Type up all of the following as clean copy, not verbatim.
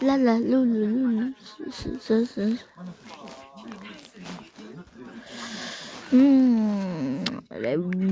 La la lu lu lu.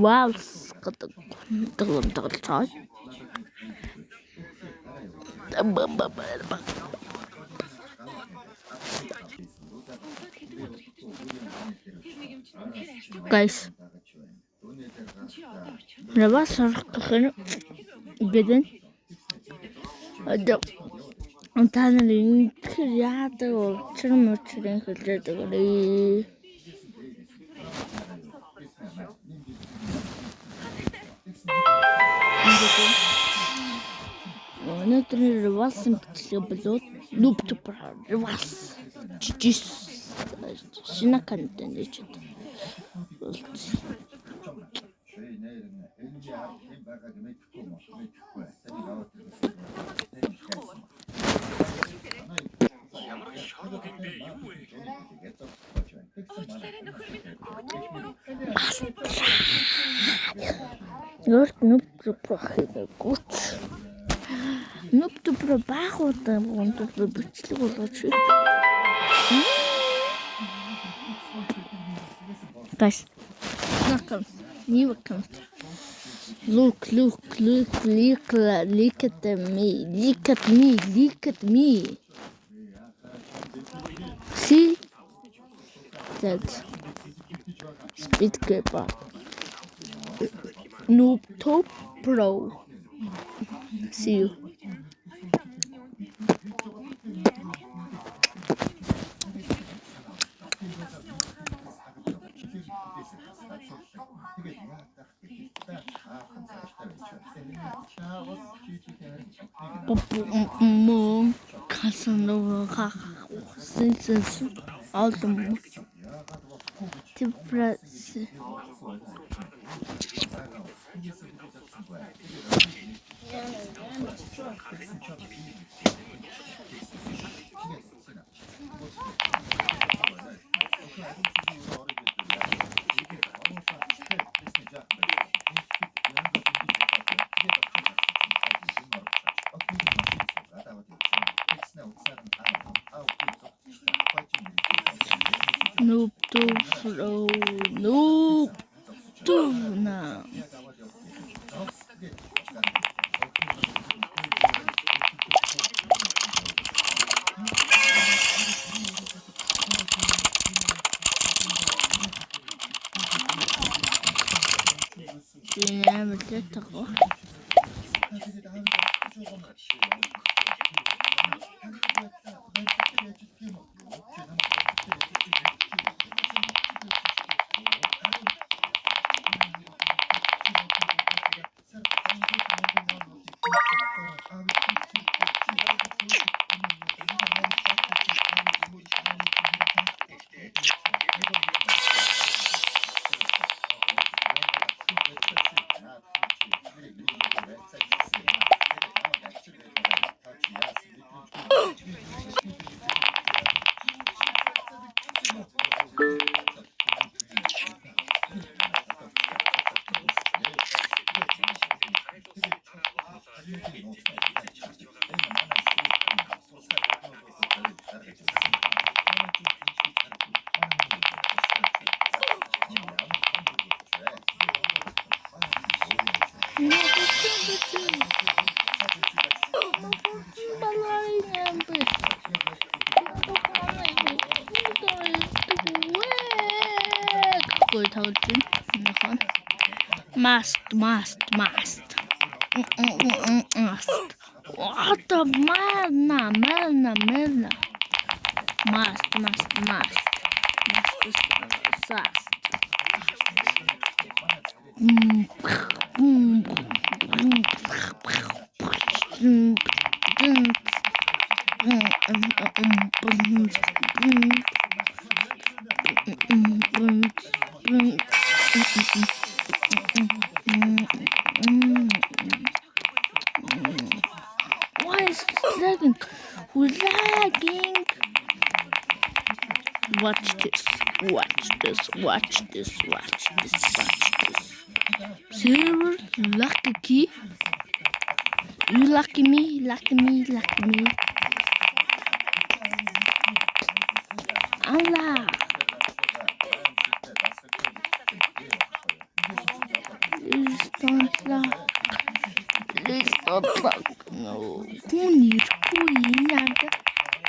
Wow, guys, Ravas gedin. Танарын тэр яадаг учир мөчрийн хэлдэг үү? Өнөөдөр Ravas бичлэг болоод нүбт Ravas жижиг шинэ контент гэж York нүбт гүч нүбт баахуудаа өндөр бичлэг болгож guys, new account. Look at me. See that speed keeper. Noob Top Pro. See you. Casanova since all the Noob to now. Must. What the man. Must. Why is it lagging? We're lagging. Watch this. Silver, lucky key. You lucky me. Unlock. Please don't lock. Please don't lock. No. Түүний надад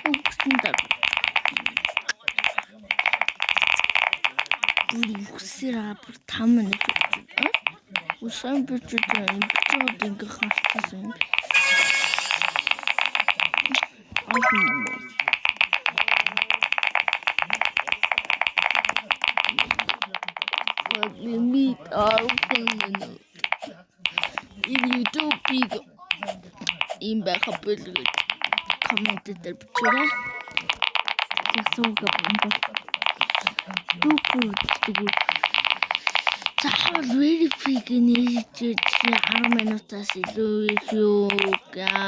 өгсөн даа. Үсэраа бүр 5 минут. Усан бичээд ингээ хартсан. Meet our family. If you do big in back up comment the picture. Just so good. How really freaking easy to 10 minutes you can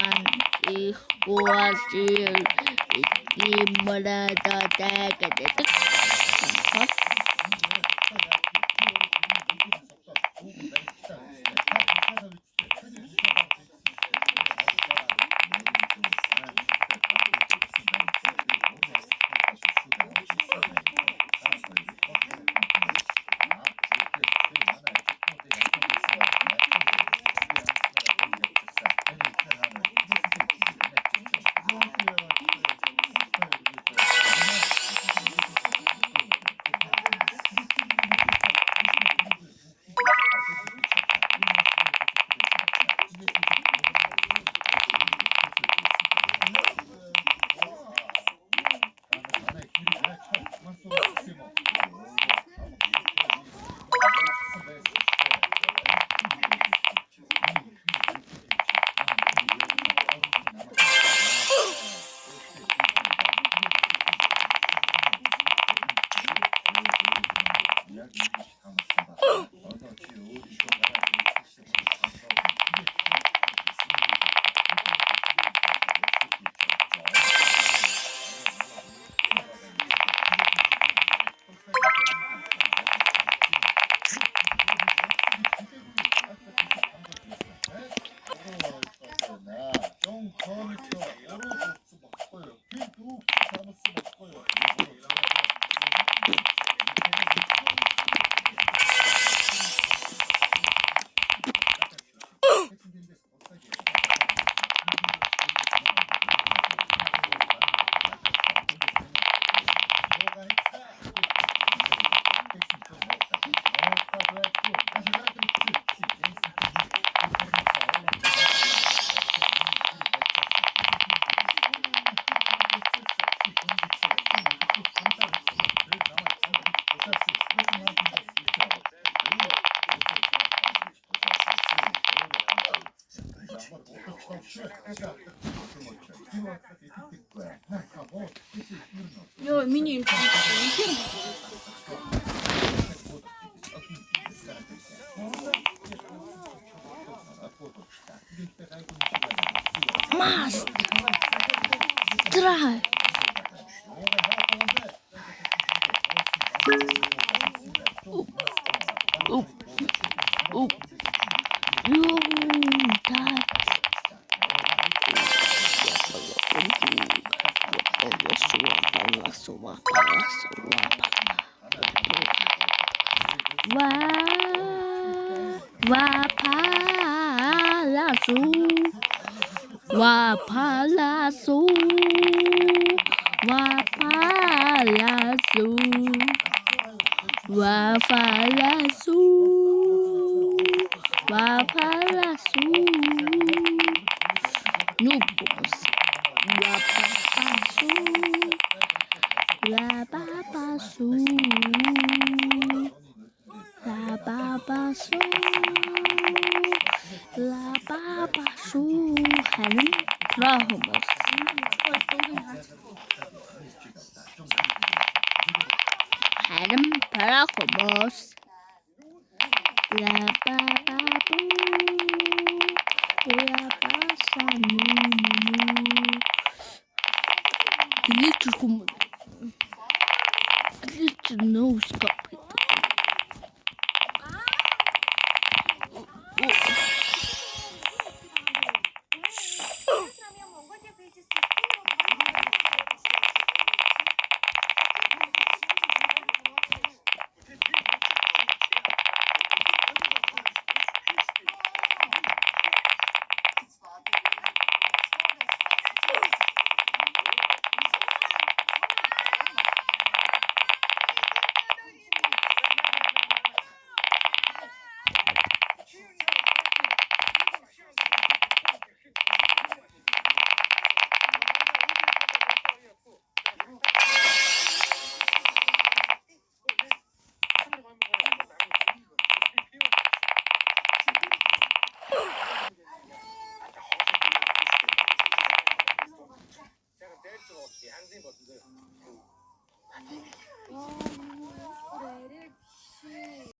야, 미니 Must try. Гангийн болон